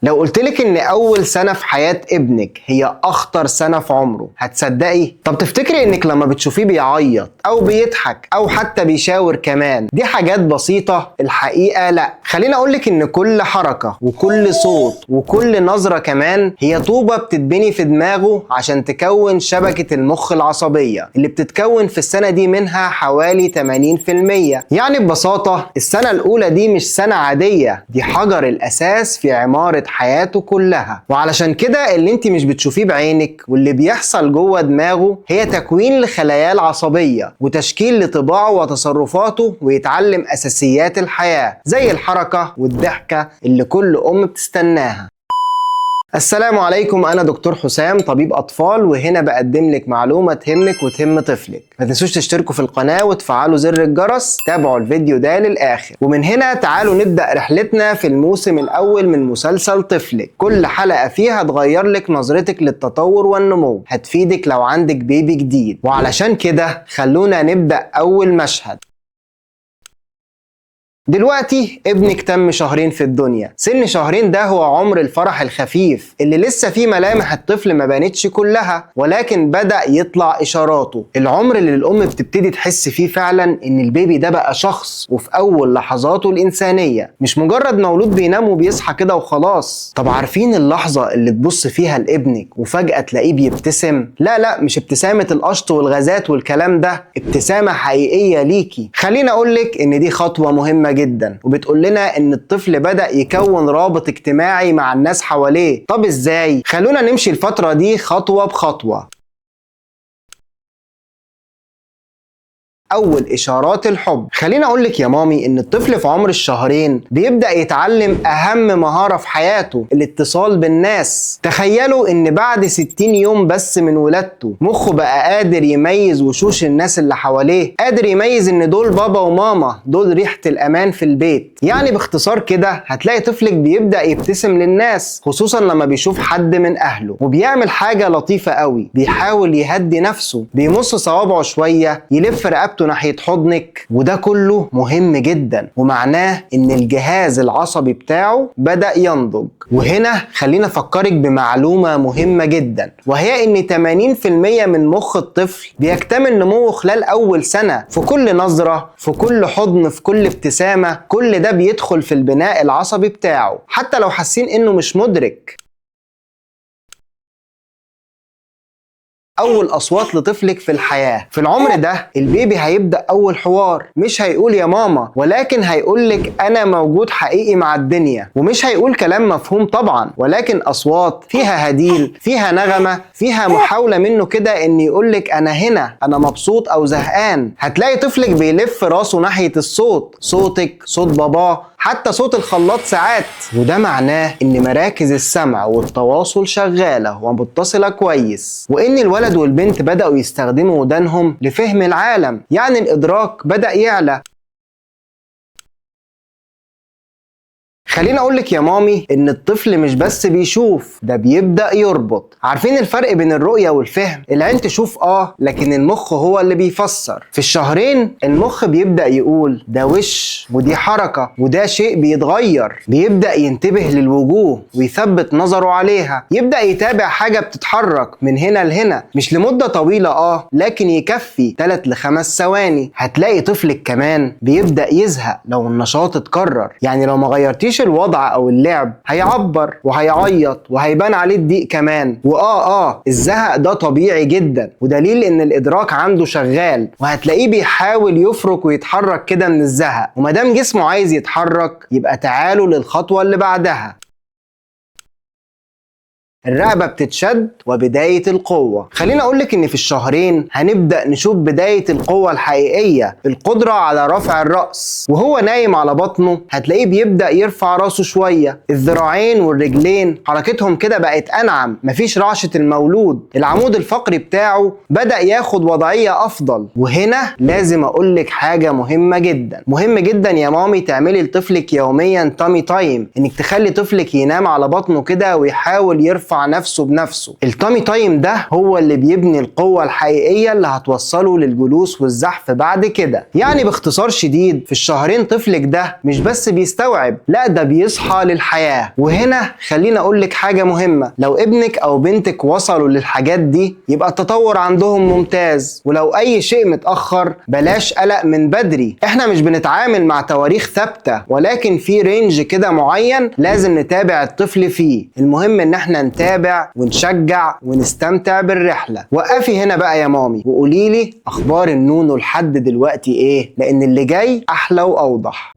لو قلتلك ان اول سنة في حياة ابنك هي اخطر سنة في عمره هتصدقي؟ طب تفتكري انك لما بتشوفيه بيعيط او بيضحك او حتى بيشاور كمان دي حاجات بسيطة؟ الحقيقة لا. خليني اقولك ان كل حركة وكل صوت وكل نظرة كمان هي طوبة بتتبني في دماغه عشان تكون شبكة المخ العصبية اللي بتتكون في السنة دي منها حوالي 80%. يعني ببساطة السنة الاولى دي مش سنة عادية، دي حجر الاساس في عمارة حياته كلها. وعلشان كده اللي انت مش بتشوفيه بعينك واللي بيحصل جوه دماغه هي تكوين لخلايا العصبية وتشكيل لطباعه وتصرفاته، ويتعلم اساسيات الحياة زي الحركة والضحكة اللي كل ام بتستناها. السلام عليكم، أنا دكتور حسام طبيب أطفال، وهنا بقدم لك معلومة تهمك وتهم طفلك. ما تنسوش تشتركوا في القناة وتفعلوا زر الجرس، تابعوا الفيديو ده للآخر. ومن هنا تعالوا نبدأ رحلتنا في الموسم الأول من مسلسل طفلك. كل حلقة فيها هتغير لك نظرتك للتطور والنمو، هتفيدك لو عندك بيبي جديد. وعلشان كده خلونا نبدأ أول مشهد. دلوقتي ابنك تم شهرين في الدنيا. سن شهرين ده هو عمر الفرح الخفيف اللي لسه فيه ملامح الطفل ما بانتش كلها، ولكن بدأ يطلع إشاراته. العمر اللي الأم بتبتدي تحس فيه فعلا إن البيبي ده بقى شخص وفي أول لحظاته الإنسانية، مش مجرد مولود بينام وبيصحى كده وخلاص. طب عارفين اللحظة اللي تبص فيها لابنك وفجأة تلاقيه بيبتسم؟ لا مش ابتسامة القشط والغازات والكلام ده، ابتسامة حقيقية ليكي. خليني أقولك إن دي خطوة مهمة جدا، وبتقول لنا ان الطفل بدأ يكون رابط اجتماعي مع الناس حواليه. طب ازاي؟ خلونا نمشي الفترة دي خطوة بخطوة. أول إشارات الحب. خليني أقولك يا مامي إن الطفل في عمر الشهرين بيبدأ يتعلم أهم مهارة في حياته، الاتصال بالناس. تخيلوا إن بعد 60 يوم بس من ولادته مخه بقى قادر يميز وشوش الناس اللي حواليه، قادر يميز إن دول بابا وماما، دول ريحة الأمان في البيت. يعني باختصار كده هتلاقي طفلك بيبدأ يبتسم للناس، خصوصا لما بيشوف حد من أهله، وبيعمل حاجة لطيفة قوي، بيحاول يهدي نفسه، بيمص صوابعه شوية، يلف رقبته ناحية حضنك. وده كله مهم جدا، ومعناه ان الجهاز العصبي بتاعه بدأ ينضج. وهنا خلينا افكرك بمعلومة مهمة جدا، وهي ان 80% من مخ الطفل بيكتمل نموه خلال اول سنة. في كل نظرة، في كل حضن، في كل ابتسامة، كل ده بيدخل في البناء العصبي بتاعه حتى لو حاسين انه مش مدرك. أول أصوات لطفلك في الحياة. في العمر ده البيبي هيبدأ أول حوار، مش هيقول يا ماما، ولكن هيقولك أنا موجود حقيقي مع الدنيا. ومش هيقول كلام مفهوم طبعا، ولكن أصوات فيها هديل، فيها نغمة، فيها محاولة منه كده إن يقولك أنا هنا، أنا مبسوط أو زهقان. هتلاقي طفلك بيلف راسه ناحية الصوت، صوتك، صوت باباه، حتى صوت الخلاط ساعات. وده معناه ان مراكز السمع والتواصل شغالة ومتصلة كويس، وان الولد والبنت بدأوا يستخدموا ودانهم لفهم العالم. يعني الادراك بدأ يعلى. خليني اقولك يا مامي ان الطفل مش بس بيشوف، ده بيبدأ يربط. عارفين الفرق بين الرؤية والفهم؟ العين تشوف لكن المخ هو اللي بيفسر. في الشهرين المخ بيبدأ يقول ده وش، ودي حركة، وده شيء بيتغير. بيبدأ ينتبه للوجوه ويثبت نظره عليها، يبدأ يتابع حاجة بتتحرك من هنا لهنا، مش لمدة طويلة لكن يكفي 3 ل5 ثواني. هتلاقي طفلك كمان بيبدأ يزهق لو النشاط اتكرر. يعني لو ما غيرتيش الوضع او اللعب هيعبر وهيعيط وهيبان عليه الضيق كمان. الزهق ده طبيعي جدا، ودليل ان الادراك عنده شغال، وهتلاقيه بيحاول يفرك ويتحرك كده من الزهق. ومادام جسمه عايز يتحرك يبقى تعالوا للخطوة اللي بعدها. الرقبة بتتشد وبداية القوة. خليني أقولك إن في الشهرين هنبدأ نشوف بداية القوة الحقيقية، القدرة على رفع الرأس. وهو نايم على بطنه هتلاقيه بيبدأ يرفع رأسه شوية، الذراعين والرجلين حركتهم كده بقت أنعم، مفيش رعشة المولود. العمود الفقري بتاعه بدأ ياخد وضعية أفضل. وهنا لازم أقولك حاجة مهمة جدا، مهم جدا يا مامي تعملي لطفلك يوميا تامي تايم، إنك تخلي طفلك ينام على بطنه كده ويحاول يرفع يرفع نفسه بنفسه. التامي تايم ده هو اللي بيبني القوة الحقيقية اللي هتوصله للجلوس والزحف بعد كده. يعني باختصار شديد، في الشهرين طفلك ده مش بس بيستوعب، لا ده بيصحى للحياة. وهنا خليني اقول لك حاجة مهمة، لو ابنك او بنتك وصلوا للحاجات دي يبقى التطور عندهم ممتاز، ولو اي شيء متأخر بلاش قلق من بدري. احنا مش بنتعامل مع تواريخ ثابتة، ولكن في رينج كده معين لازم نتابع الطفل فيه. المهم ان احنا نتابع ونشجع ونستمتع بالرحلة. وقفي هنا بقى يا مامي وقوليلي اخبار النونو لحد دلوقتي ايه، لان اللي جاي احلى واوضح.